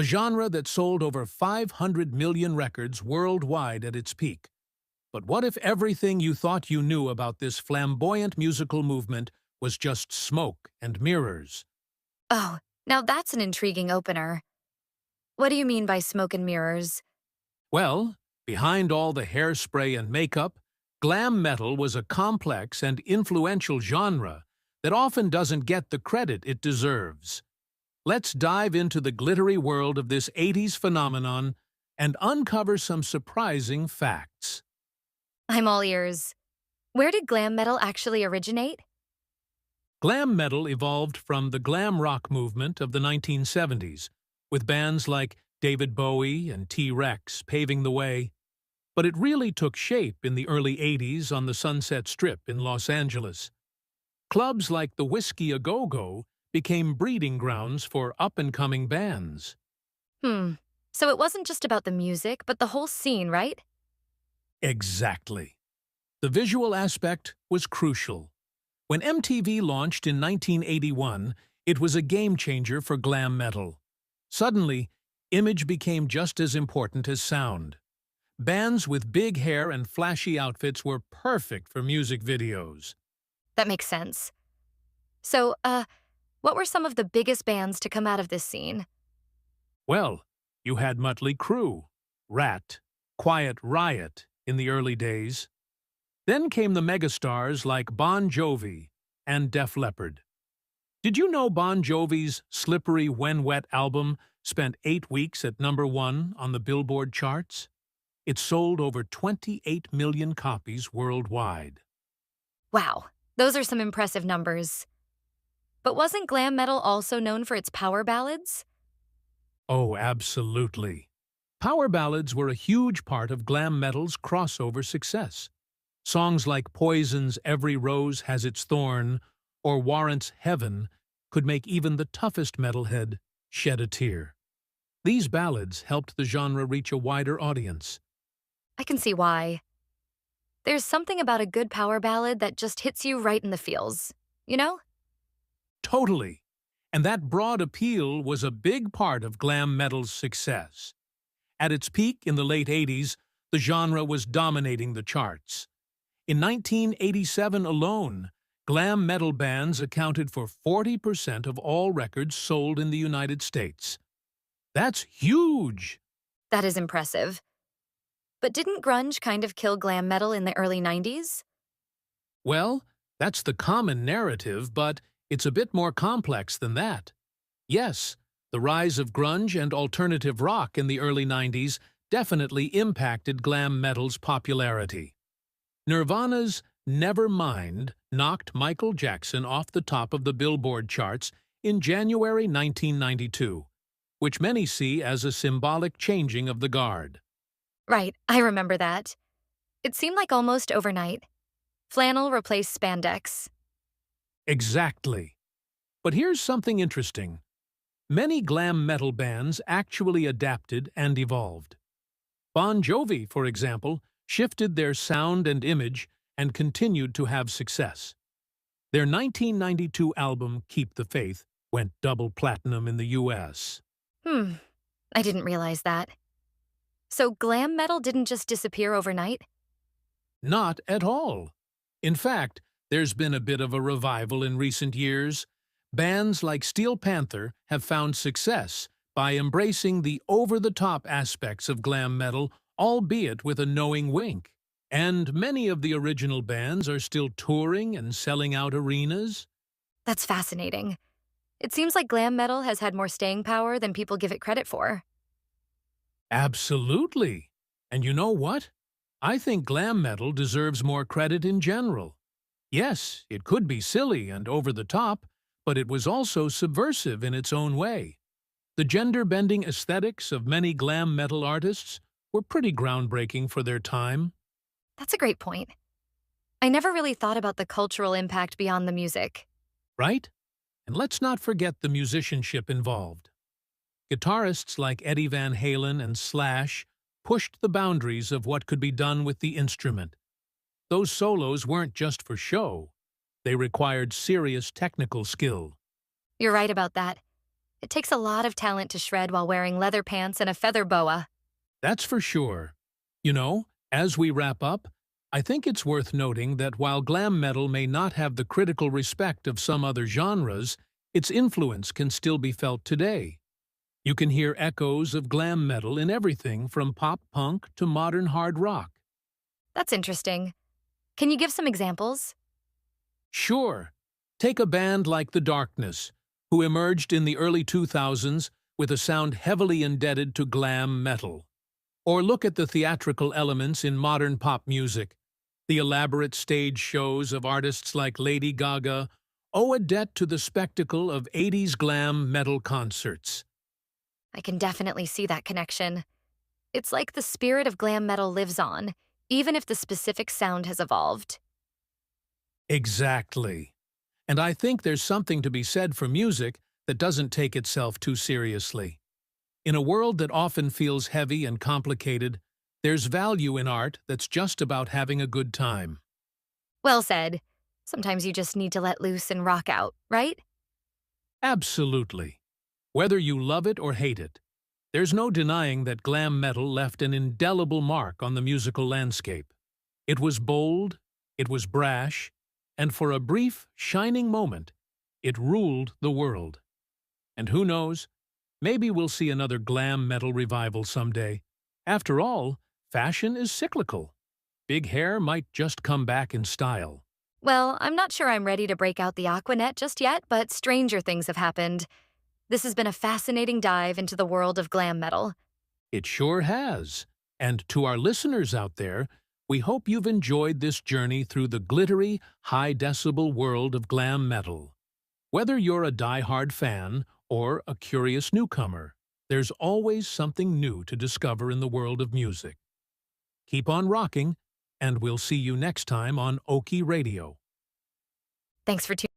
a genre that sold over 500 million records worldwide at its peak. But what if everything you thought you knew about this flamboyant musical movement was just smoke and mirrors? Oh, now that's an intriguing opener. What do you mean by smoke and mirrors? Well, behind all the hairspray and makeup, glam metal was a complex and influential genre that often doesn't get the credit it deserves. Let's dive into the glittery world of this 80s phenomenon and uncover some surprising facts. I'm all ears. Where did glam metal actually originate? Glam metal evolved from the glam rock movement of the 1970s, with bands like David Bowie and T-Rex paving the way. But it really took shape in the early 80s on the Sunset Strip in Los Angeles. Clubs like the Whiskey A Go-Go became breeding grounds for up-and-coming bands. Hmm. So it wasn't just about the music, but the whole scene, right? Exactly. The visual aspect was crucial. When MTV launched in 1981, it was a game-changer for glam metal. Suddenly, image became just as important as sound. Bands with big hair and flashy outfits were perfect for music videos. That makes sense. So, what were some of the biggest bands to come out of this scene? Well, you had Mötley Crüe, Rat, Quiet Riot in the early days. Then came the megastars like Bon Jovi and Def Leppard. Did you know Bon Jovi's Slippery When Wet album spent 8 weeks at #1 on the Billboard charts? It sold over 28 million copies worldwide. Wow, those are some impressive numbers. But wasn't glam metal also known for its power ballads? Oh, absolutely. Power ballads were a huge part of glam metal's crossover success. Songs like Poison's Every Rose Has Its Thorn or Warrant's Heaven could make even the toughest metalhead shed a tear. These ballads helped the genre reach a wider audience. I can see why. There's something about a good power ballad that just hits you right in the feels, you know? Totally. And that broad appeal was a big part of glam metal's success. At its peak in the late 80s, the genre was dominating the charts. In 1987 alone, glam metal bands accounted for 40% of all records sold in the United States. That's huge! That is impressive. But didn't grunge kind of kill glam metal in the early 90s? Well, that's the common narrative, but it's a bit more complex than that. Yes, the rise of grunge and alternative rock in the early 90s definitely impacted glam metal's popularity. Nirvana's Nevermind knocked Michael Jackson off the top of the Billboard charts in January 1992, which many see as a symbolic changing of the guard. Right, I remember that. It seemed like almost overnight. Flannel replaced spandex. Exactly. But here's something interesting. Many glam metal bands actually adapted and evolved. Bon Jovi, for example, shifted their sound and image and continued to have success. Their 1992 album, Keep the Faith, went double platinum in the US. I didn't realize that. So glam metal didn't just disappear overnight? Not at all. In fact, there's been a bit of a revival in recent years. Bands like Steel Panther have found success by embracing the over-the-top aspects of glam metal, albeit with a knowing wink. And many of the original bands are still touring and selling out arenas. That's fascinating. It seems like glam metal has had more staying power than people give it credit for. Absolutely. And you know what? I think glam metal deserves more credit in general. Yes, it could be silly and over the top, but it was also subversive in its own way. The gender-bending aesthetics of many glam metal artists were pretty groundbreaking for their time. That's a great point. I never really thought about the cultural impact beyond the music. Right? And let's not forget the musicianship involved. Guitarists like Eddie Van Halen and Slash pushed the boundaries of what could be done with the instrument. Those solos weren't just for show. They required serious technical skill. You're right about that. It takes a lot of talent to shred while wearing leather pants and a feather boa. That's for sure. You know, as we wrap up, I think it's worth noting that while glam metal may not have the critical respect of some other genres, its influence can still be felt today. You can hear echoes of glam metal in everything from pop punk to modern hard rock. That's interesting. Can you give some examples? Sure, take a band like The Darkness, who emerged in the early 2000s with a sound heavily indebted to glam metal. Or look at the theatrical elements in modern pop music. The elaborate stage shows of artists like Lady Gaga owe a debt to the spectacle of 80s glam metal concerts. I can definitely see that connection. It's like the spirit of glam metal lives on, even if the specific sound has evolved. Exactly. And I think there's something to be said for music that doesn't take itself too seriously. In a world that often feels heavy and complicated, there's value in art that's just about having a good time. Well said. Sometimes you just need to let loose and rock out, right? Absolutely. Whether you love it or hate it, there's no denying that glam metal left an indelible mark on the musical landscape. It was bold, it was brash, and for a brief, shining moment, it ruled the world. And who knows, maybe we'll see another glam metal revival someday. After all, fashion is cyclical. Big hair might just come back in style. Well, I'm not sure I'm ready to break out the Aquanet just yet, but stranger things have happened. This has been a fascinating dive into the world of glam metal. It sure has. And to our listeners out there, we hope you've enjoyed this journey through the glittery, high-decibel world of glam metal. Whether you're a die-hard fan or a curious newcomer, there's always something new to discover in the world of music. Keep on rocking, and we'll see you next time on Oki Radio. Thanks for tuning